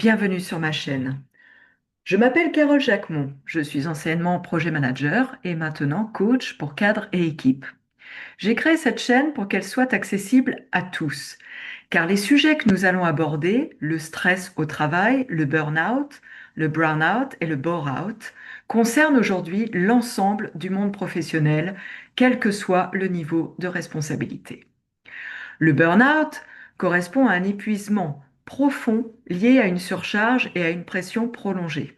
bienvenue sur ma chaîne. Je m'appelle Carole Jacquemont, je suis anciennement projet manager et maintenant coach pour cadres et équipes. J'ai créé cette chaîne pour qu'elle soit accessible à tous, car les sujets que nous allons aborder, le stress au travail, le burn-out, le brown-out et le bore-out, concernent aujourd'hui l'ensemble du monde professionnel, quel que soit le niveau de responsabilité. Le burn-out correspond à un épuisement profond lié à une surcharge et à une pression prolongée.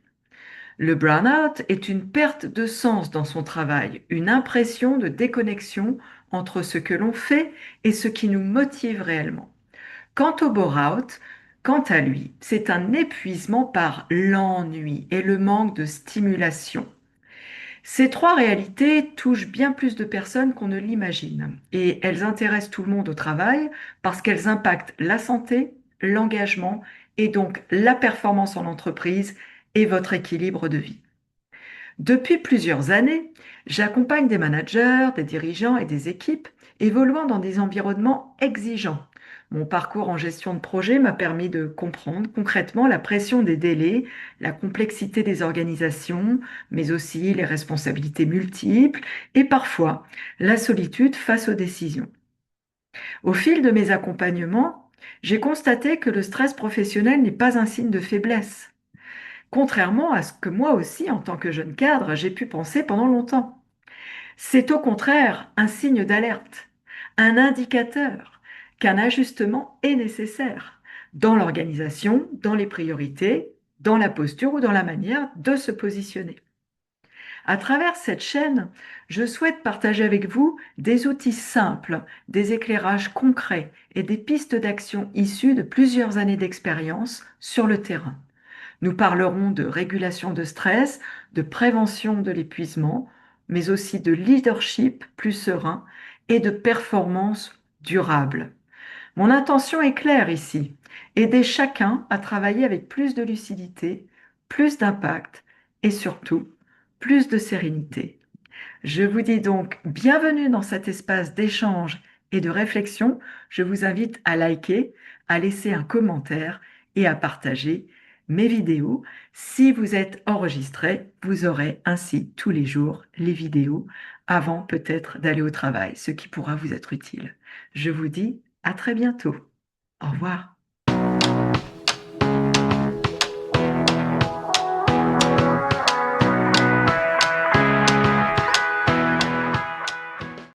Le burn-out est une perte de sens dans son travail, une impression de déconnexion entre ce que l'on fait et ce qui nous motive réellement. Quant au bore-out, quant à lui, c'est un épuisement par l'ennui et le manque de stimulation. Ces trois réalités touchent bien plus de personnes qu'on ne l'imagine et elles intéressent tout le monde au travail parce qu'elles impactent la santé, l'engagement et donc la performance en entreprise et votre équilibre de vie. Depuis plusieurs années, j'accompagne des managers, des dirigeants et des équipes évoluant dans des environnements exigeants. Mon parcours en gestion de projet m'a permis de comprendre concrètement la pression des délais, la complexité des organisations, mais aussi les responsabilités multiples et parfois la solitude face aux décisions. Au fil de mes accompagnements, j'ai constaté que le stress professionnel n'est pas un signe de faiblesse, contrairement à ce que moi aussi, en tant que jeune cadre, j'ai pu penser pendant longtemps. C'est au contraire un signe d'alerte, un indicateur qu'un ajustement est nécessaire dans l'organisation, dans les priorités, dans la posture ou dans la manière de se positionner. À travers cette chaîne, je souhaite partager avec vous des outils simples, des éclairages concrets et des pistes d'action issues de plusieurs années d'expérience sur le terrain. Nous parlerons de régulation de stress, de prévention de l'épuisement, mais aussi de leadership plus serein et de performance durable. Mon intention est claire ici, aider chacun à travailler avec plus de lucidité, plus d'impact et surtout plus de sérénité. Je vous dis donc bienvenue dans cet espace d'échange et de réflexion. Je vous invite à liker, à laisser un commentaire et à partager mes vidéos. Si vous êtes enregistré, vous aurez ainsi tous les jours les vidéos avant peut-être d'aller au travail, ce qui pourra vous être utile. Je vous dis à très bientôt. Au revoir.